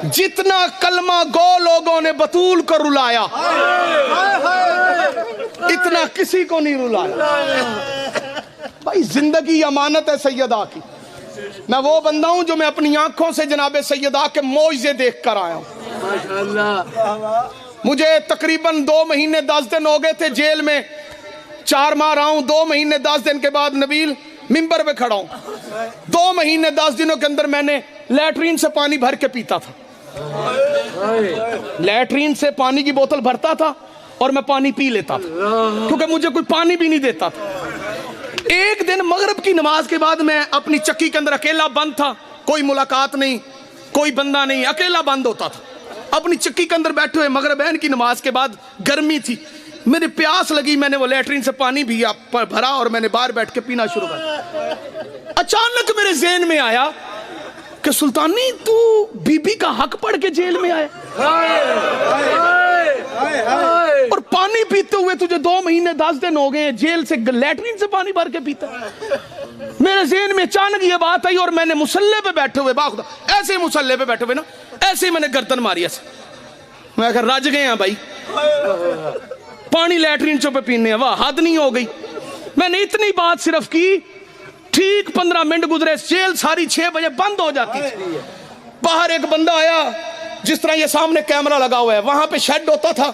جتنا کلمہ گو لوگوں نے بطول کو رلایا اتنا کسی کو نہیں رلایا۔ بھائی زندگی امانت ہے سیدہ کی۔ میں وہ بندہ ہوں جو میں اپنی آنکھوں سے جناب سیدہ کے معجزے دیکھ کر آیا ہوں۔ مجھے تقریباً 2 مہینے 10 دن ہو گئے تھے جیل میں، 4 ماہ رہا ہوں۔ 2 مہینے 10 دن کے بعد نبیل ممبر پہ کھڑا ہوں۔ 2 مہینے 10 دنوں کے اندر میں نے لیٹرین سے پانی بھر کے پیتا تھا، لیٹرین سے پانی کی بوتل بھرتا تھا اور میں پانی پی لیتا تھا کیونکہ مجھے کوئی پانی بھی نہیں دیتا تھا۔ ایک دن مغرب کی نماز کے بعد میں اپنی چکی کے اندر اکیلا بند تھا، کوئی ملاقات نہیں، کوئی بندہ نہیں، اکیلا بند ہوتا تھا اپنی چکی کے اندر بیٹھے ہوئے۔ مغربین کی نماز کے بعد گرمی تھی، میرے پیاس لگی، میں نے وہ لیٹرین سے پانی بھی بھرا اور میں نے باہر بیٹھ کے پینا شروع کیا۔ اچانک میرے ذہن میں آیا کہ سلطانی تو بی بی کا حق پڑھ کے جیل میں آئے اور پانی پیتے ہوئے تجھے 2 مہینے 10 دن ہو گئے جیل سے لیٹرین سے پانی بھر کے پیتا۔ میرے ذہن میں اچانک یہ بات آئی اور میں نے مصلے پہ بیٹھے ہوئے باخدا ایسے ہی مصلے پہ بیٹھے ہوئے نا ایسے ہی میں نے گردن ماری ایسے، میں کہا رج گئے ہیں بھائی، پانی لیٹرین چوں پہ پینے ہیں، واہ حد نہیں ہو گئی۔ میں نے اتنی بات صرف کی، ٹھیک 15 منٹ گزرے، جیل ساری 6 بجے بند ہو جاتی تھی۔ باہر ایک بندہ آیا، جس طرح یہ سامنے کیمرہ لگا ہوا ہے، وہاں پہ شیڈ ہوتا تھا،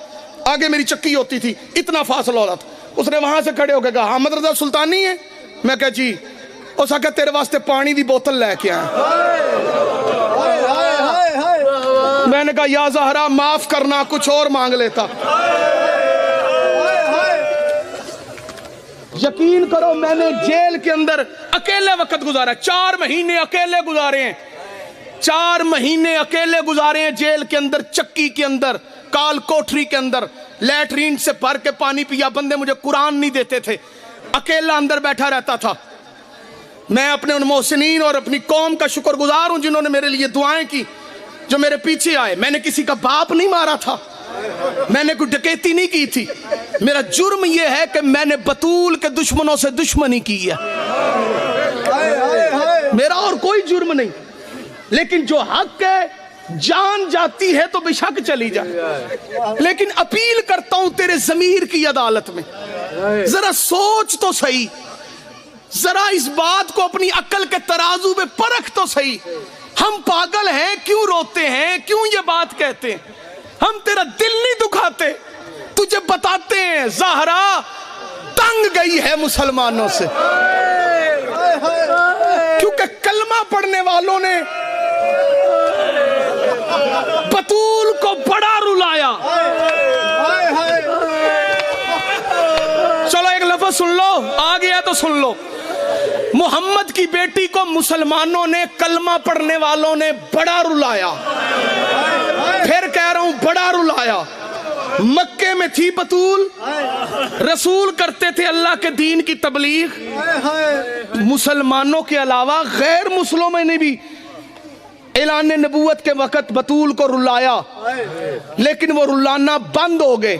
آگے میری چکی ہوتی تھی، اتنا فاصلہ ہو رہا تھا۔ اس نے وہاں سے کھڑے ہو کے کہا حامد رضا سلطانی ہے؟ میں کہا جی۔ اس نے کہا تیرے واسطے پانی دی بوتل لے کے آیا۔ میں نے کہا یا زہرا معاف کرنا، کچھ اور مانگ لیتا۔ یقین کرو میں نے جیل کے اندر اکیلے وقت گزارا، 4 مہینے اکیلے گزارے ہیں، 4 مہینے اکیلے گزارے ہیں جیل کے اندر، چکی کے اندر، کال کوٹری کے اندر، لیٹرین سے بھر کے پانی پیا۔ بندے مجھے قرآن نہیں دیتے تھے، اکیلا اندر بیٹھا رہتا تھا۔ میں اپنے ان محسنین اور اپنی قوم کا شکر گزار ہوں جنہوں نے میرے لیے دعائیں کی، جو میرے پیچھے آئے۔ میں نے کسی کا باپ نہیں مارا تھا، میں نے کوئی ڈکیتی نہیں کی تھی، میرا جرم یہ ہے کہ میں نے بطول کے دشمنوں سے دشمنی کی ہے، میرا اور کوئی جرم نہیں۔ لیکن جو حق ہے جان جاتی ہے تو بے شک چلی جائے، لیکن اپیل کرتا ہوں تیرے ضمیر کی عدالت میں، ذرا سوچ تو صحیح، ذرا اس بات کو اپنی عقل کے ترازو پہ پرکھ تو صحیح۔ ہم پاگل ہیں، کیوں روتے ہیں، کیوں یہ بات کہتے ہیں؟ ہم تیرا دل نہیں دکھاتے، تجھے بتاتے ہیں زہرا تنگ گئی ہے مسلمانوں سے، کیونکہ کلمہ پڑھنے والوں نے بطول کو بڑا رلایا۔ چلو ایک لفظ سن لو، آ گیا تو سن لو۔ محمد کی بیٹی کو مسلمانوں نے، کلمہ پڑھنے والوں نے بڑا رلایا، پھر کہہ رہا ہوں بڑا رلایا۔ مکے میں تھی بطول، رسول کرتے تھے اللہ کے دین کی تبلیغ، مسلمانوں کے علاوہ غیر مسلموں نے بھی اعلان نبوت کے وقت بطول کو رلایا، لیکن وہ رلانا بند ہو گئے۔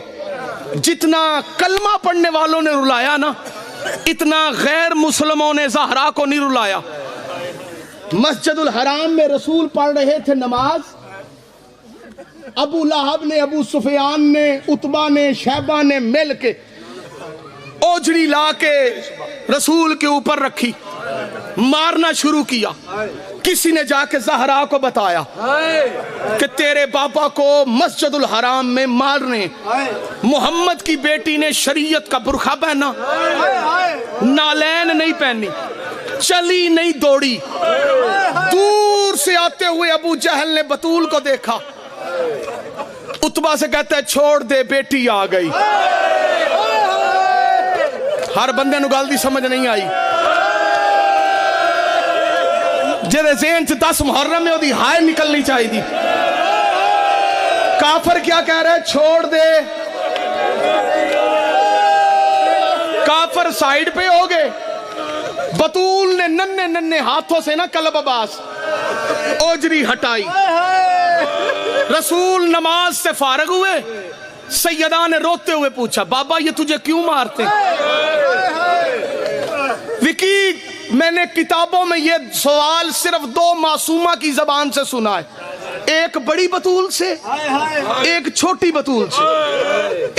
جتنا کلمہ پڑھنے والوں نے رلایا نا، اتنا غیر مسلموں نے زہرا کو نہیں رلایا۔ مسجد الحرام میں رسول پڑھ رہے تھے نماز، ابو لہب نے، ابو سفیان نے، عتبہ نے، شیبہ نے مل کے اوجڑی لا کے رسول کے اوپر رکھی، مارنا شروع کیا۔ کسی نے جا کے زہرا کو بتایا کہ تیرے پاپا کو مسجد الحرام میں مارنے۔ محمد کی بیٹی نے شریعت کا برقع پہنا، نالین نہیں پہنی، چلی نہیں دوڑی۔ دور سے آتے ہوئے ابو جہل نے بطول کو دیکھا، عتبہ سے کہتا ہے چھوڑ دے بیٹی آ گئی۔ ہر بندے نو گل دی سمجھ نہیں آئی، جیرے ذہن سے 10 محرم میں ہوتی ہائے نکلنی چاہی دی۔ کافر کیا کہہ رہے چھوڑ دے، کافر سائیڈ پہ ہو گئے۔ بطول نے ننھے ننھے ہاتھوں سے نا قلب عباس اوجری ہٹائی۔ رسول نماز سے فارغ ہوئے، سیدہ نے روتے ہوئے پوچھا بابا یہ تجھے کیوں مارتے؟ وکی میں نے کتابوں میں یہ سوال صرف 2 معصومہ کی زبان سے سنا ہے، ایک بڑی بطول سے، ایک چھوٹی بطول سے،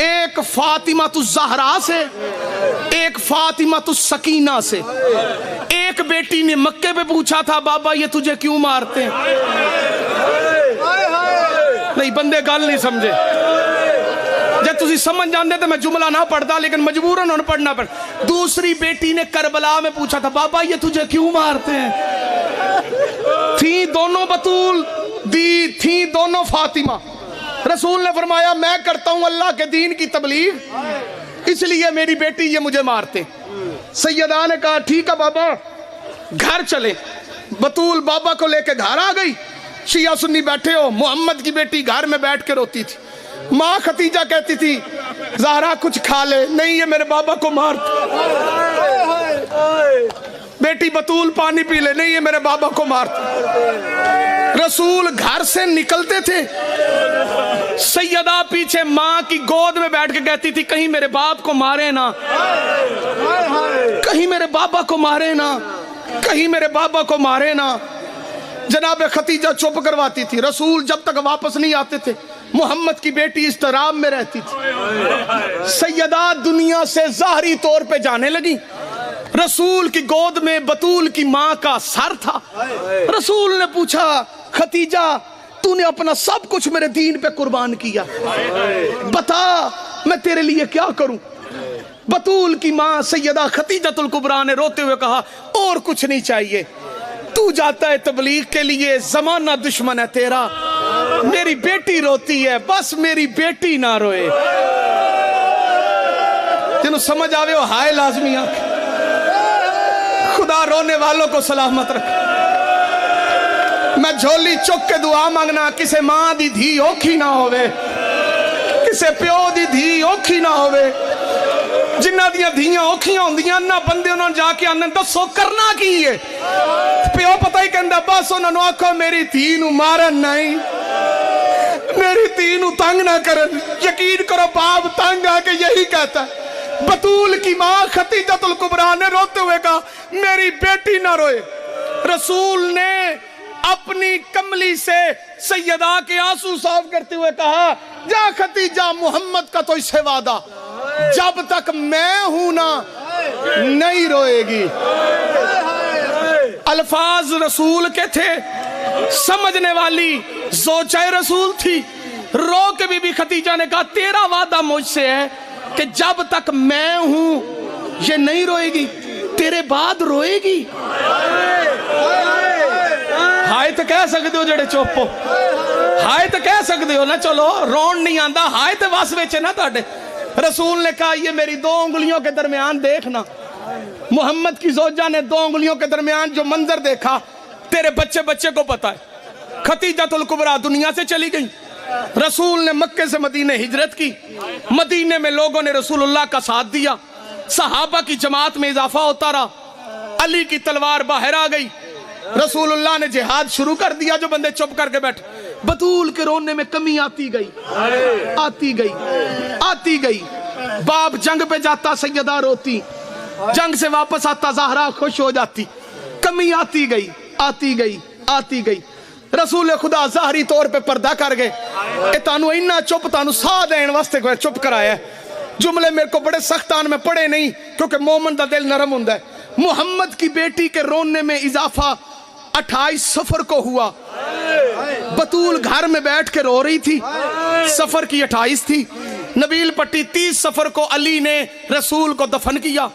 ایک فاطمہ الزہرا سے، ایک فاطمہ السکینہ سے۔ ایک بیٹی نے مکے پہ پوچھا تھا بابا یہ تجھے کیوں مارتے ہیں؟ نہیں بندے گل نہیں سمجھے، جب تسی سمجھ جاندے تو میں جملہ نہ پڑھتا، لیکن مجبوراً انہوں پڑھنا پڑ۔ دوسری بیٹی نے کربلا میں پوچھا تھا بابا یہ تجھے کیوں مارتے ہیں؟ تھی دونوں بطول دی، تھی دونوں فاطمہ۔ رسول نے فرمایا میں کرتا ہوں اللہ کے دین کی تبلیغ، اس لیے میری بیٹی یہ مجھے مارتے۔ سیدہ نے کہا ٹھیک ہے بابا گھر چلے۔ بطول بابا کو لے کے گھر آ گئی۔ شیعہ سنی بیٹھے ہو، محمد کی بیٹی گھر میں بیٹھ کے روتی تھی۔ ماں ختیجہ کہتی تھی زہرا کچھ کھا لے، نہیں یہ میرے بابا کو مارتے۔ بیٹی بطول پانی پی لے، نہیں یہ میرے بابا کو مارتے۔ رسول گھر سے نکلتے تھے، سیدہ پیچھے ماں کی گود میں بیٹھ کے کہتی تھی کہیں میرے باپ کو مارے نہ، کہیں میرے بابا کو مارے نہ، کہیں میرے بابا کو مارے نہ۔ جناب ختیجہ چپ کرواتی تھی۔ رسول جب تک واپس نہیں آتے تھے محمد کی بیٹی اضطراب میں رہتی تھی۔ سیدہ دنیا سے ظاہری طور پہ جانے لگی۔ رسول کی گود میں بطول کی ماں کا سر تھا۔ رسول نے پوچھا ختیجہ تو نے اپنا سب کچھ میرے دین پہ قربان کیا، بتا میں تیرے لیے کیا کروں؟ بطول کی ماں سیدہ خدیجہ الکبریٰ نے روتے ہوئے کہا اور کچھ نہیں چاہیے، تو جاتا ہے تبلیغ کے لیے، زمانہ دشمن ہے تیرا، میری بیٹی روتی ہے، بس میری بیٹی نہ روئے۔ جنہوں سمجھ آوے ہو ہائے لازمی آنکھ۔ خدا رونے والوں کو سلامت رکھے۔ میں جھولی چک کے دعا مانگنا کسے ماں دی دھی اوکھی نہ ہوئے، کسے پیو دی دھی اوکھی نہ ہوئے۔ جنہ دیاں دھیاں اوکھیاں ہوندیاں نہ بندے انہوں جا کے آنن دسو کرنا کی ہے، پیو پتہ ہی کہندہ بس انہوں نے آکھو میری دھی نو مارن نہیں، میری دھی نو تنگ نہ کرن۔ یقین کرو باپ تنگ آ کے یہی کہتا ہے۔ بطول کی ماں خدیجہ الکبریٰ نے روتے ہوئے کہا میری بیٹی نہ روئے۔ رسول نے اپنی کملی سے سیدہ کے آنسو صاف کرتے ہوئے کہا جا خدیجہ محمد کا تو اس سے وعدہ جب تک میں ہوں نا نہیں روئے گی۔ الفاظ رسول کے تھے، سمجھنے والی زوجہ رسول تھی۔ رو کے بھی خدیجہ نے کہا تیرا وعدہ مجھ سے ہے کہ جب تک میں ہوں یہ نہیں روئے گی، تیرے بعد روئے گی۔ ہائے تو کہہ سکتے ہو جڑے چوپو، ہائے تو کہہ سکتے ہو نا، چلو رون نہیں آندہ، ہائے تو واس ویچے نا تاڑے۔ رسول نے کہا یہ میری دو انگلیوں کے درمیان دیکھنا۔ محمد کی زوجہ نے دو انگلیوں کے درمیان جو منظر دیکھا تیرے بچے کو پتا ہے۔ خدیجہ الکبریٰ دنیا سے چلی گئی۔ رسول نے مکے سے مدینے ہجرت کی۔ مدینے میں لوگوں نے رسول اللہ کا ساتھ دیا، صحابہ کی جماعت میں اضافہ ہوتا رہا۔ علی کی تلوار باہر آ گئی، رسول اللہ نے جہاد شروع کر دیا۔ جو بندے چپ کر کے بیٹھے، بطول کے رونے میں کمی آتی گئی، آتی گئی، آتی گئی۔ باپ جنگ پہ جاتا سیدہ روتی، جنگ سے واپس آتا زہرا خوش ہو جاتی۔ کمی آتی گئی، آتی گئی، آتی گئی۔ رسول خدا ظاہری طور پہ پردہ کر گئے۔ اے تانو اینا چپ تانو سا دین واسطے کوئی چپ کرایا ہے۔ جملے میرے کو بڑے سختان میں پڑے نہیں کیونکہ مومن دا دل نرم ہوندہ ہے۔ محمد کی بیٹی کے رونے میں اضافہ 28 سفر کو ہوا۔ بطول گھر میں بیٹھ کے رو رہی تھی، سفر کی 28 تھی۔ نبیل پٹی 30 سفر کو علی نے رسول کو دفن کیا۔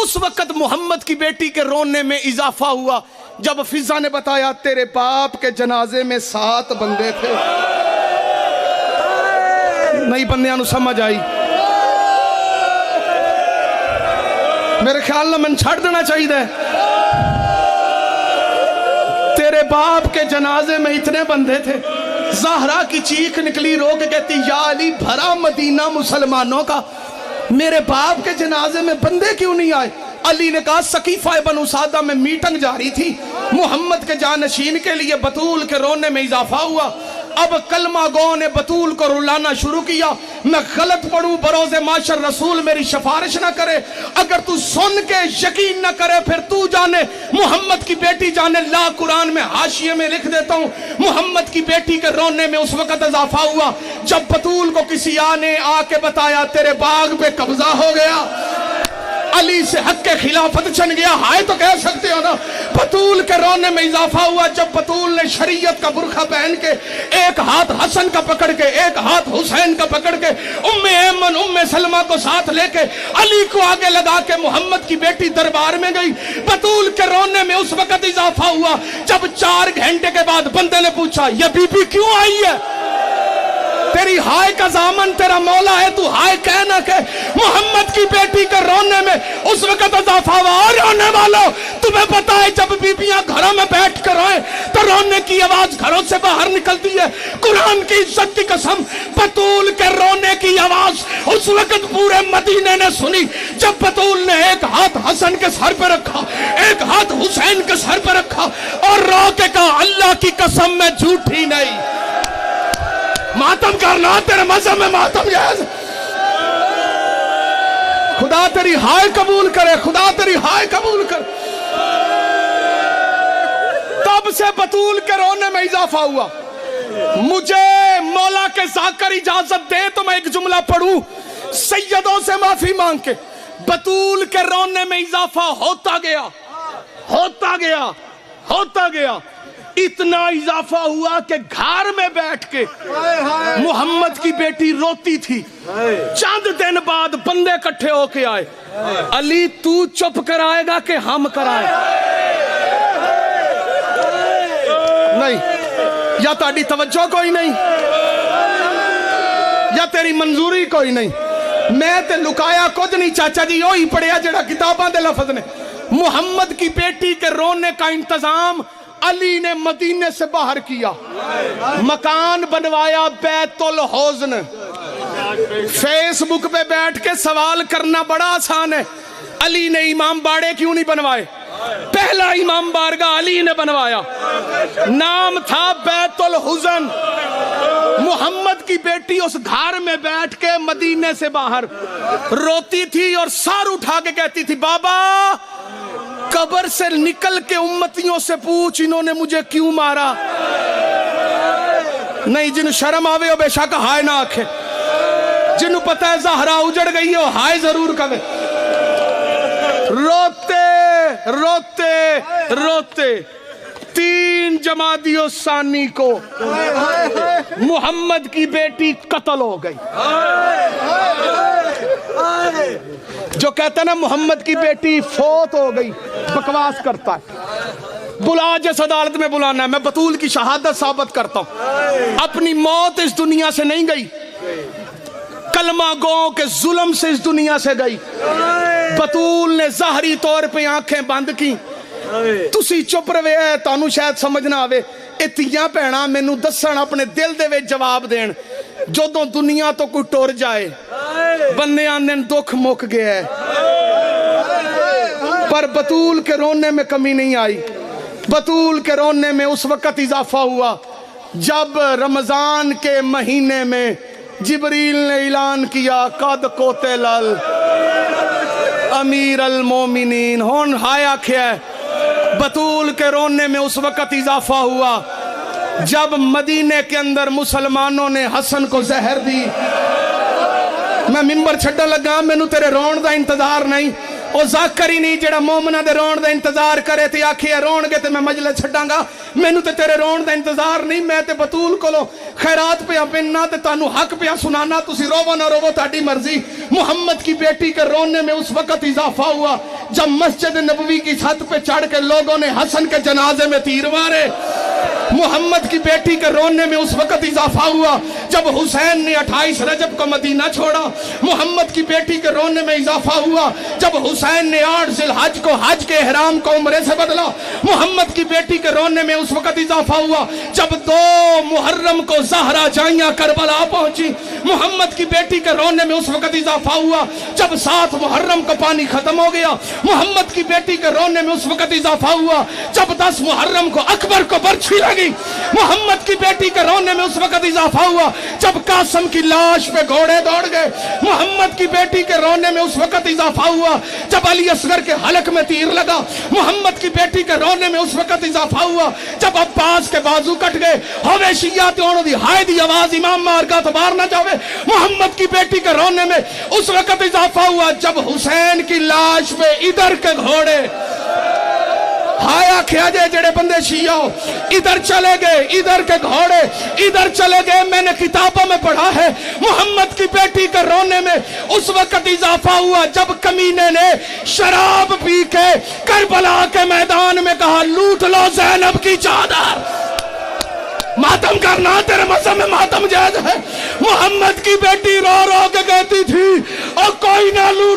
اس وقت محمد کی بیٹی کے رونے میں اضافہ ہوا جب فضا نے بتایا تیرے باپ کے جنازے میں 7 بندے تھے۔ نہیں بندیاں نو سمجھ آئی؟ میرے خیال نہ من چھڑ دینا چاہیے دے۔ تیرے باپ کے جنازے میں اتنے بندے تھے۔ زہرا کی چیخ نکلی، رو کے کہتی یا علی بھرا مدینہ مسلمانوں کا، میرے باپ کے جنازے میں بندے کیوں نہیں آئے؟ علی نے کہا سقیفہ بنو سعدہ میں میٹنگ جاری تھی، محمد کے جانشین کے لیے بطول کے رونے میں اضافہ ہوا۔ اب کلمہ گو نے بطول کو رلانا شروع کیا، میں غلط پڑھوں بروز معاشر رسول میری سفارش نہ کرے، اگر تو سن کے یقین نہ کرے پھر تو جانے، محمد کی بیٹی جانے۔ لا قرآن میں حاشیے میں لکھ دیتا ہوں، محمد کی بیٹی کے رونے میں اس وقت اضافہ ہوا جب بطول کو کسی نے آ کے بتایا تیرے باغ پہ قبضہ ہو گیا، علی سے حق کے خلافت چھن گیا، ہائے تو کہہ سکتے ہو نا۔ بطول کے رونے میں اضافہ ہوا جب بطول نے شریعت کا برقع پہن کے ایک ہاتھ حسن کا پکڑ کے ایک ہاتھ حسین کا پکڑ کے ام ایمن ام سلمہ کو ساتھ لے کے علی کو آگے لگا کے محمد کی بیٹی دربار میں گئی۔ بطول کے رونے میں اس وقت اضافہ ہوا جب 4 گھنٹے کے بعد بندے نے پوچھا یہ بی بی کیوں آئی ہے؟ تیری ہائے کا ضامن تیرا مولا ہے، تو ہائے کہہ نہ کہ۔ محمد کی بیٹی کے رونے میں اس وقت اضافہ ہوا۔ اور رونے والوں تمہیں پتا ہے جب بیبیاں گھروں میں بیٹھ کر روئیں تو رونے کی آواز گھروں سے باہر نکلتی ہے۔ قرآن کی عزت کی قسم بطول کے رونے کی آواز اس وقت پورے مدینے نے سنی جب بطول نے ایک ہاتھ حسن کے سر پہ رکھا ایک ہاتھ حسین کے سر پہ رکھا اور رو کے کہا اللہ کی قسم میں جھوٹی نہیں۔ ماتم کرنا تیرے مذہب میں ماتم جائز، خدا تیری ہائے قبول کرے، خدا تیری ہائے قبول کرے۔ تب سے بطول کے رونے میں اضافہ ہوا۔ مجھے مولا کے ذاکر اجازت دے تو میں ایک جملہ پڑھوں سیدوں سے معافی مانگ کے۔ بطول کے رونے میں اضافہ ہوتا گیا ہوتا گیا ہوتا گیا، اتنا اضافہ ہوا کہ گھر میں بیٹھ کے محمد کی بیٹی روتی تھی۔ چند دن بعد بندے اکٹھے ہو کے آئے، علی تو چپ کرائے گا کہ ہم کرائے؟ نہیں، یا تاری توجہ کوئی نہیں یا تیری منظوری کوئی نہیں۔ میں تے لکایا کچھ نہیں چاچا جی، وہی پڑھیا جڑا کتاباں دے لفظ نے۔ محمد کی بیٹی کے رونے کا انتظام علی نے مدینے سے باہر کیا، مکان بنوایا بیت الحزن۔ فیس بک پہ بیٹھ کے سوال کرنا بڑا آسان ہے، علی نے امام باڑے کیوں نہیں بنوائے؟ پہلا امام بارگاہ علی نے بنوایا، نام تھا بیت الحزن۔ محمد کی بیٹی اس گھر میں بیٹھ کے مدینے سے باہر روتی تھی اور سر اٹھا کے کہتی تھی بابا قبر سے نکل کے امتیوں سے پوچھ انہوں نے مجھے کیوں مارا۔ نہیں، جنہوں شرم آوے ہو بے شک ہائے نہ آکھے، جنہوں پتہ ہے زہرا اجڑ گئی ہو ہائے ضرور کہے۔ روتے روتے روتے 3 جمادی الثانی کو محمد کی بیٹی قتل ہو گئی۔ جو کہتا ہے نا محمد کی بیٹی فوت ہو گئی بکواس کرتا ہے۔ بلا جس عدالت میں بلانا ہے، میں بطول کی شہادت ثابت کرتا ہوں، اپنی موت اس دنیا سے نہیں گئی، کلمہ گو کے ظلم سے اس دنیا سے گئی۔ بطول نے ظاہری طور پہ آنکھیں بند کی، تسی چپ روے ہے تانوں شاید سمجھ نہ آوے، اتیاں پہنا مینوں دسن اپنے دل دے وچ جواب دین۔ جدوں دنیا تو کوئی ٹر جائے بندے آندے دکھ مک گیا ہے، پر بطول کے رونے میں کمی نہیں آئی۔ بطول کے رونے میں اس وقت اضافہ ہوا جب رمضان کے مہینے میں جبریل نے اعلان کیا قد قتل امیر المومنین۔ ہون ہائے آکھیا ہے بطول کے رونے میں اس وقت اضافہ ہوا جب مدینے کے اندر مسلمانوں نے حسن کو زہر دی۔ میں ممبر چھڑا لگا، میں نو تیرے رون دا انتظار نہیں، او ذاکر ہی نہیں جڑا مومنہ دے رون دا انتظار کرے تھی آکھیا رون گے تے میں مجلس چھڑاں گا، میں نو تے تیرے رون دا انتظار نہیں، میں تے بطول کو لو خیرات پہ اپننا تے تانو حق پہ سنانا، تسی روو نہ روو تاڑی مرضی۔ محمد کی بیٹی کے رونے میں اس وقت اضافہ ہوا جب مسجد نبوی کی چھت پہ چڑھ کے لوگوں نے حسن کے جنازے میں تیر مارے۔ محمد کی بیٹی کے رونے میں اس وقت اضافہ ہوا جب حسین نے 28 رجب کو مدینہ چھوڑا۔ محمد کی بیٹی کے رونے میں اضافہ ہوا جب حسین نے 8 ذی الحج کو حج کے احرام کو عمرے سے بدلا۔ محمد کی بیٹی کے رونے میں اس وقت اضافہ ہوا جب 2 محرم کو زہرا جائیاں کربلا پہنچی۔ محمد کی بیٹی کے رونے میں اس وقت اضافہ ہوا جب 7 محرم کو پانی ختم ہو گیا محمد کی بیٹی کے رونے میں اس وقت اضافہ ہوا جب 10 محرم کو اکبر کو برچھی لگی. محمد کی بیٹی کے رونے میں اس وقت اضافہ ہوا جب قاسم کی لاش پہ گھوڑے دوڑ گئے. محمد کی بیٹی کے رونے میں اس وقت اضافہ ہوا جب علی اصغر کے حلق میں تیر لگا. محمد کی بیٹی کے رونے میں اس وقت اضافہ ہوا جب عباس کے بازو کٹ گئے. حویشیات اونوں دی ہائے دی آواز امام مارکا تو باہر نہ جاوے. محمد کی بیٹی کے رونے میں اس وقت اضافہ ہوا جب حسین کی لاش پہ ادھر کے گھوڑے ہایا کھیا جے جڑے بندے شیعہ ادھر چلے گئے, ادھر کے گھوڑے ادھر چلے گئے. میں نے کتابوں میں پڑھا ہے محمد کی بیٹی کے رونے میں اس وقت اضافہ ہوا جب کمینے نے شراب پی کے کربلا کے میدان میں کہا لوٹ لو زینب کی چادر. ماتم کرنا تیرے مذہب میں ماتم جائز ہے. محمد کی بیٹی رو رو کے کہتی تھی اور کوئی نہ لوٹ